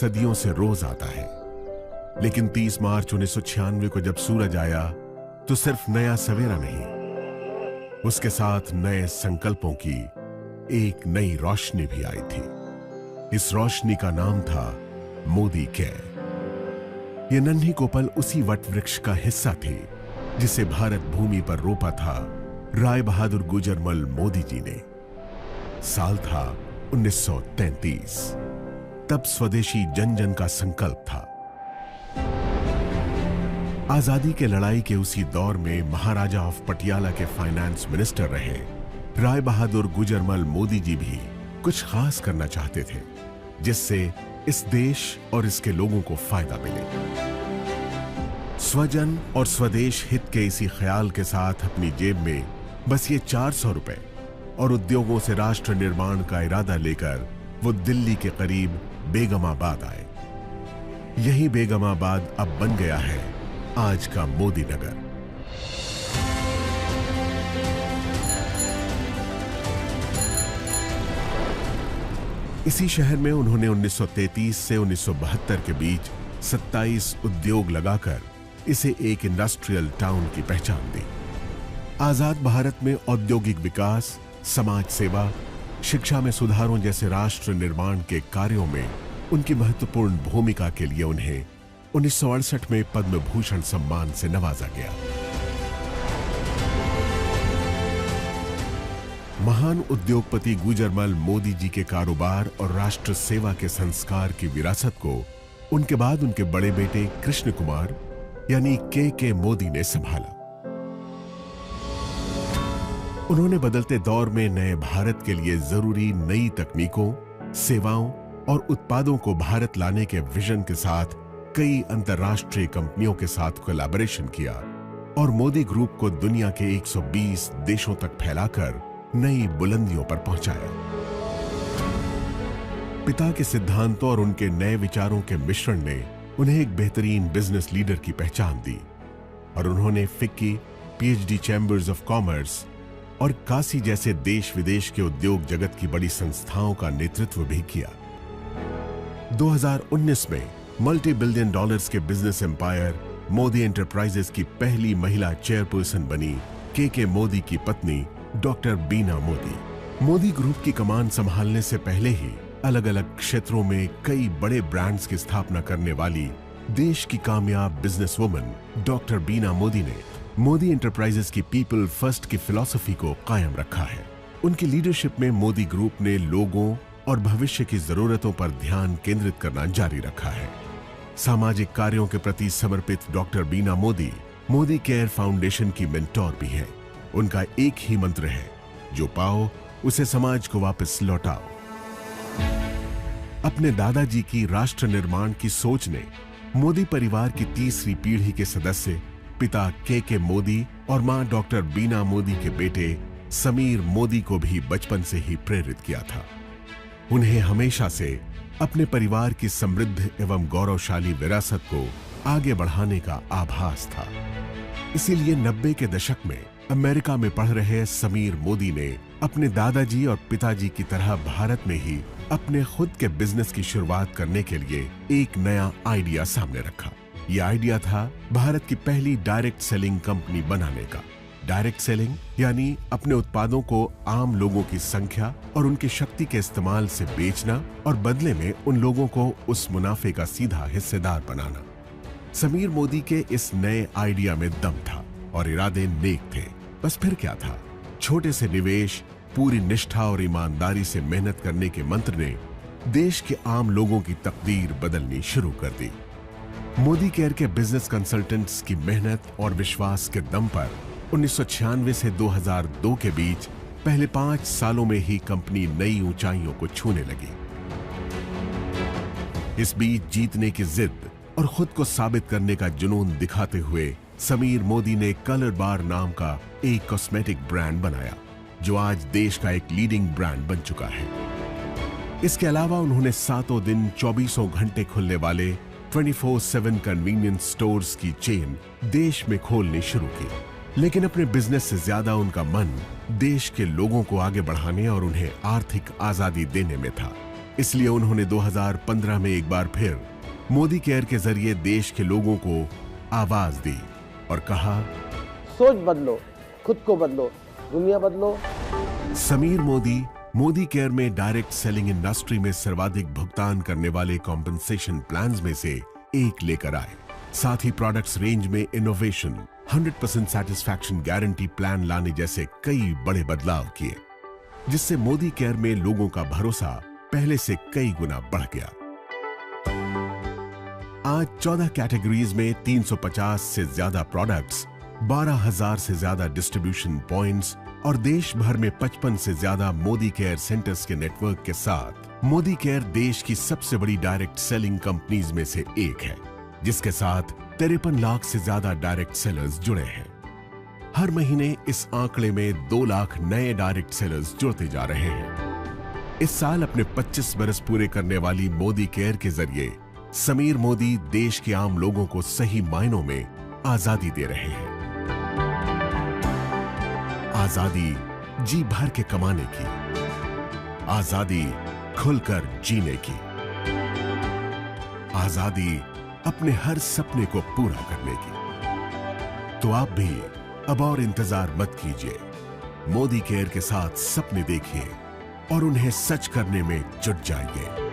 सदियों से रोज आता है, लेकिन 30 मार्च 1996 को जब सूरज आया तो सिर्फ नया सवेरा नहीं, उसके साथ नए संकल्पों की एक नई रोशनी भी आई थी। इस रोशनी का नाम था मोदी केयर। ये नन्ही कोपल उसी वट वृक्ष का हिस्सा थी जिसे भारत भूमि पर रोपा था राय बहादुर गुजरमल मोदी जी ने। साल था 1933। तब स्वदेशी जन जन का संकल्प था। आजादी के लड़ाई के उसी दौर में महाराजा ऑफ पटियाला के फाइनेंस मिनिस्टर रहे राय बहादुर गुजरमल मोदी जी भी कुछ खास करना चाहते थे जिससे इस देश और इसके लोगों को फायदा मिले। स्वजन और स्वदेश हित के इसी ख्याल के साथ अपनी जेब में बस ये 400 रुपए और उद्योगों से राष्ट्र निर्माण का इरादा लेकर वो दिल्ली के करीब बेगमाबाद आए। यही बेगमाबाद अब बन गया है आज का मोदी नगर। इसी शहर में उन्होंने 1933 से 1972 के बीच 27 उद्योग लगाकर इसे एक इंडस्ट्रियल टाउन की पहचान दी। आजाद भारत में औद्योगिक विकास, समाज सेवा, शिक्षा में सुधारों जैसे राष्ट्र निर्माण के कार्यों में उनकी महत्वपूर्ण भूमिका के लिए उन्हें 1968 में पद्म भूषण सम्मान से नवाजा गया। महान उद्योगपति गुजरमल मोदी जी के कारोबार और राष्ट्र सेवा के संस्कार की विरासत को उनके बाद उनके बड़े बेटे कृष्ण कुमार यानी के मोदी ने संभाला। उन्होंने बदलते दौर में नए भारत के लिए जरूरी नई तकनीकों, सेवाओं और उत्पादों को भारत लाने के विजन के साथ कई अंतर्राष्ट्रीय कंपनियों के साथ कोलैबोरेशन किया और मोदी ग्रुप को दुनिया के 120 देशों तक फैलाकर नई बुलंदियों पर पहुंचाया। पिता के सिद्धांतों और उनके नए विचारों के मिश्रण ने उन्हें एक बेहतरीन बिजनेस लीडर की पहचान दी और उन्होंने FICCI, PhD chambers of commerce और काशी जैसे देश विदेश के उद्योग जगत की बड़ी संस्थाओं का नेतृत्व भी किया। 2019 में मल्टी बिलियन डॉलर्स के बिजनेस एम्पायर मोदी एंटरप्राइजेस की पहली महिला चेयरपर्सन बनी के मोदी की पत्नी डॉक्टर बीना मोदी। मोदी ग्रुप की कमान संभालने से पहले ही अलग अलग क्षेत्रों में कई बड़े ब्रांड्स की स्थापना करने वाली देश की कामयाब बिजनेस वुमन डॉक्टर बीना मोदी ने मोदी एंटरप्राइजेस की पीपल फर्स्ट की फिलॉसफी को कायम रखा है। उनकी लीडरशिप में मोदी ग्रुप ने लोगों और भविष्य की जरूरतों पर ध्यान केंद्रित करना जारी रखा है। सामाजिक कार्यों के प्रति समर्पित डॉक्टर बीना मोदी मोदी केयर फाउंडेशन की मेंटोर भी हैं। उनका एक ही मंत्र है, जो पाओ उसे समाज को वापस लौटाओ। अपने दादाजी की राष्ट्र निर्माण की सोच ने मोदी परिवार की तीसरी पीढ़ी के सदस्य पिता के मोदी और मां डॉक्टर बीना मोदी के बेटे समीर मोदी को भी बचपन से ही प्रेरित किया था। उन्हें हमेशा से अपने परिवार की समृद्ध एवं गौरवशाली विरासत को आगे बढ़ाने का आभास था। इसीलिए 90 के दशक में अमेरिका में पढ़ रहे समीर मोदी ने अपने दादाजी और पिताजी की तरह भारत में ही अपने खुद के बिजनेस की शुरुआत करने के लिए एक नया आइडिया सामने रखा। यह आइडिया था भारत की पहली डायरेक्ट सेलिंग कंपनी बनाने का। डायरेक्ट सेलिंग यानी अपने उत्पादों को आम लोगों की संख्या और उनकी शक्ति के इस्तेमाल से बेचना और बदले में उन लोगों को उस मुनाफे का सीधा हिस्सेदार बनाना। समीर मोदी के इस नए आइडिया में दम था और इरादे नेक थे। बस फिर क्या था, छोटे से निवेश, पूरी निष्ठा और ईमानदारी से मेहनत करने के मंत्र ने देश के आम लोगों की तकदीर बदलनी शुरू कर दी। मोदी केयर के बिजनेस कंसल्टेंट्स की मेहनत और विश्वास के दम पर 1996 से 2002 के बीच पहले 5 सालों में ही कंपनी नई ऊंचाइयों को छूने लगी। इस बीच जीतने की जिद और खुद को साबित करने का जुनून दिखाते हुए समीर मोदी ने कलर बार नाम का एक कॉस्मेटिक ब्रांड बनाया, जो आज देश का एक लीडिंग ब्रांड बन चुका है। इसके अलावा उन्होंने सातों दिन 24 घंटे खुलने वाले 24/7 कन्वीनियंस स्टोर्स की चेन देश में खोलनी शुरू की। लेकिन अपने बिजनेस से ज्यादा उनका मन देश के लोगों को आगे बढ़ाने और उन्हें आर्थिक आजादी देने में था। इसलिए उन्होंने 2015 में एक बार फिर मोदी केयर के जरिए देश के लोगों को आवाज दी और कहा, सोच बदलो, खुद को बदलो, दुनिया बदलो। समीर मोदी मोदी केयर में डायरेक्ट सेलिंग इंडस्ट्री में सर्वाधिक भुगतान करने वाले कॉम्पेंसेशन प्लान्स में से एक लेकर आए। साथ ही प्रोडक्ट्स रेंज में इनोवेशन, 100% सैटिस्फैक्शन गारंटी प्लान लाने जैसे कई बड़े बदलाव किए, जिससे मोदी केयर में लोगों का भरोसा पहले से कई गुना बढ़ गया। आज 14 कैटेगरीज में 350 से ज्यादा प्रोडक्ट्स, 12,000 से ज्यादा डिस्ट्रीब्यूशन पॉइंट्स और देश भर में 55 से ज्यादा मोदी केयर सेंटर्स के नेटवर्क के साथ मोदी केयर देश की सबसे बड़ी डायरेक्ट सेलिंग कंपनीज में से एक है, जिसके साथ 53 लाख से ज्यादा डायरेक्ट सेलर्स जुड़े हैं। हर महीने इस आंकड़े में 2 लाख नए डायरेक्ट सेलर्स जुड़ते जा रहे हैं। इस साल अपने 25 बरस पूरे करने वाली मोदी केयर के जरिए समीर मोदी देश के आम लोगों को सही मायनों में आजादी दे रहे हैं। आजादी जी भर के कमाने की, आजादी खुलकर जीने की, आजादी अपने हर सपने को पूरा करने की। तो आप भी अब और इंतजार मत कीजिए, मोदी केयर के साथ सपने देखिए और उन्हें सच करने में जुट जाइए।